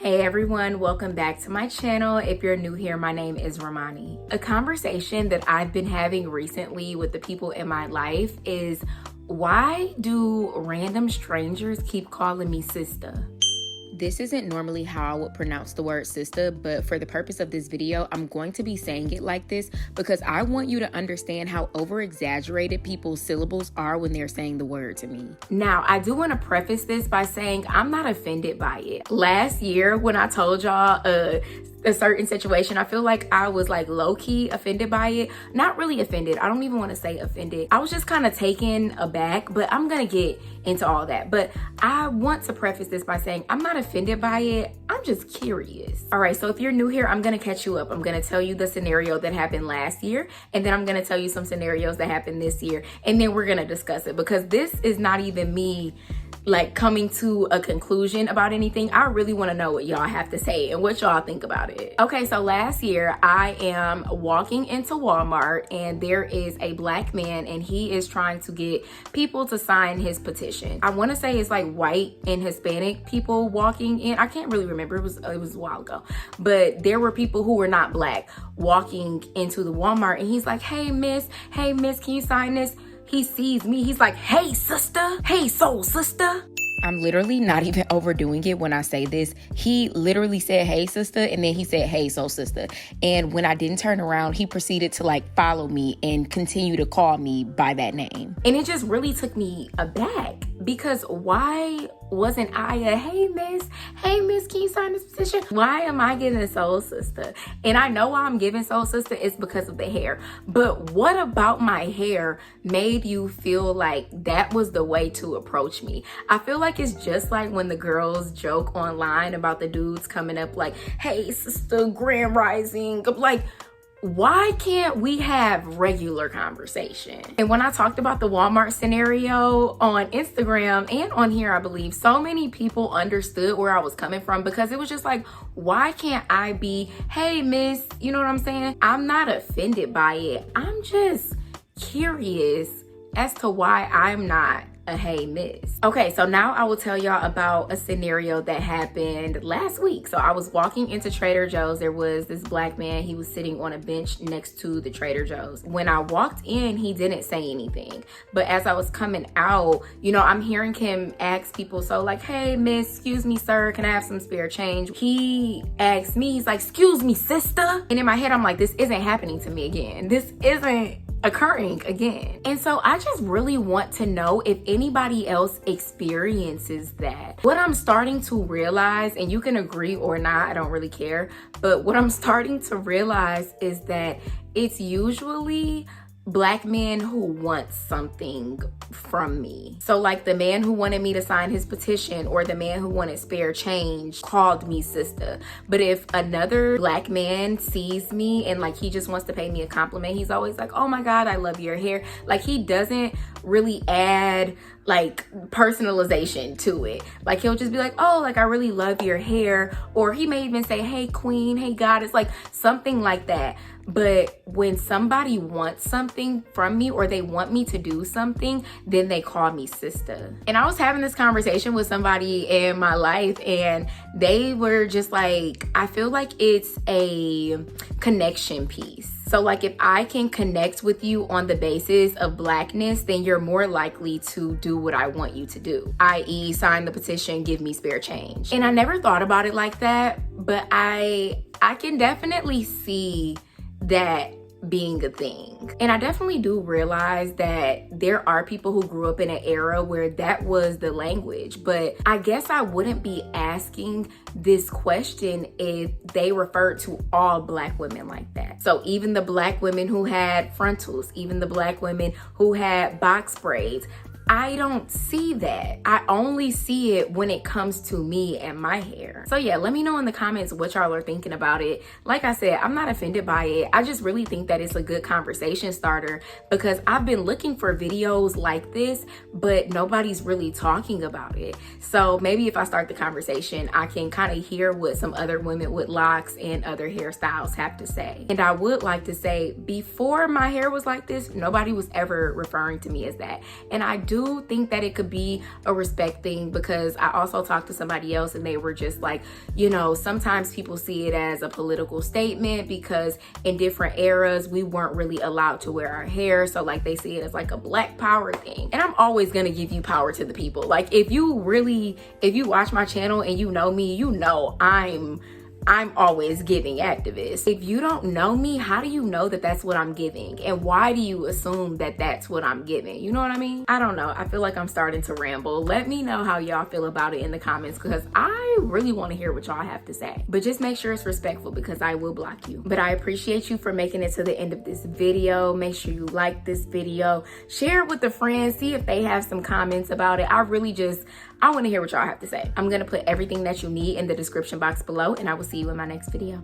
Hey everyone, welcome back to my channel. If you're new here, my name is Romani. A conversation that I've been having recently with the people in my life is, why do random strangers keep calling me sister? This isn't normally how I would pronounce the word sister, but for the purpose of this video, I'm going to be saying it like this because I want you to understand how over-exaggerated people's syllables are when they're saying the word to me. Now, I do want to preface this by saying I'm not offended by it. Last year, when I told y'all a certain situation, I feel like I was like low-key offended by it. Not really offended. I don't even want to say offended. I was just kind of taken aback, but I'm going to get into all that. But I want to preface this by saying I'm not offended by it. I'm just curious. All right, so if you're new here, I'm going to catch you up. I'm going to tell you the scenario that happened last year, and then I'm going to tell you some scenarios that happened this year, and then we're going to discuss it because this is not even me like coming to a conclusion about anything. I really want to know what y'all have to say and what y'all think about it. Okay, so last year I am walking into Walmart and there is a black man and he is trying to get people to sign his petition. I want to say it's like white and Hispanic people walking in. I can't really remember. It was a while ago, but there were people who were not black walking into the Walmart and he's like, hey miss, can you sign this? He sees me, he's like, hey sister, hey soul sister. I'm literally not even overdoing it when I say this. He literally said, hey sister, and then he said, hey soul sister. And when I didn't turn around, he proceeded to like follow me and continue to call me by that name. And it just really took me aback because why wasn't I a hey miss, can you sign this petition? Why am I giving soul sister? And I know why I'm giving soul sister is because of the hair. But what about my hair made you feel like that was the way to approach me? I feel like it's just like when the girls joke online about the dudes coming up like, hey sister, grand rising. Like, why can't we have regular conversation? And when I talked about the Walmart scenario on Instagram and on here, I believe so many people understood where I was coming from because it was just like, why can't I be, hey miss, you know what I'm saying? I'm not offended by it. I'm just curious as to why I'm not a hey miss. Okay, so now I will tell y'all about a scenario that happened last week. So I was walking into Trader Joe's. There was this black man. He was sitting on a bench next to the Trader Joe's. When I walked in, he didn't say anything. But as I was coming out, you know, I'm hearing him ask people, so like, hey miss, excuse me sir, can I have some spare change? He asked me, he's like, excuse me sister. And in my head, I'm like, this isn't happening to me again. This isn't occurring again. And so I just really want to know if anybody else experiences that. What I'm starting to realize, and you can agree or not, I don't really care, but what I'm starting to realize is that it's usually black men who want something from me. So like the man who wanted me to sign his petition or the man who wanted spare change called me sister. But if another black man sees me and like he just wants to pay me a compliment, he's always like, oh my God, I love your hair. Like he doesn't really add like personalization to it. Like he'll just be like, oh, like I really love your hair. Or he may even say, hey queen, hey goddess, like something like that. But when somebody wants something from me or they want me to do something, then they call me sister. And I was having this conversation with somebody in my life and they were just like, I feel like it's a connection piece. So like if I can connect with you on the basis of blackness, then you're more likely to do what I want you to do, i.e. sign the petition, give me spare change. And I never thought about it like that, but I can definitely see that being a thing. And I definitely do realize that there are people who grew up in an era where that was the language, but I guess I wouldn't be asking this question if they referred to all black women like that. So even the black women who had frontals, even the black women who had box braids, I don't see that. I only see it when it comes to me and my hair. So yeah, let me know in the comments what y'all are thinking about it. Like I said, I'm not offended by it. I just really think that it's a good conversation starter because I've been looking for videos like this, but nobody's really talking about it. So maybe if I start the conversation, I can kind of hear what some other women with locks and other hairstyles have to say. And I would like to say, before my hair was like this, nobody was ever referring to me as that. And I do do think that it could be a respect thing, because I also talked to somebody else and they were just like, you know, sometimes people see it as a political statement because in different eras we weren't really allowed to wear our hair, so like they see it as like a black power thing. And I'm always gonna give you power to the people. Like if you watch my channel and you know me, you know I'm always giving activist. If you don't know me, how do you know that that's what I'm giving? And why do you assume that that's what I'm giving? You know what I mean? I don't know. I feel like I'm starting to ramble. Let me know how y'all feel about it in the comments, because I really want to hear what y'all have to say. But just make sure it's respectful, because I will block you. But I appreciate you for making it to the end of this video. Make sure you like this video. Share it with a friend. See if they have some comments about it. I want to hear what y'all have to say. I'm going to put everything that you need in the description box below, and I will see you in my next video.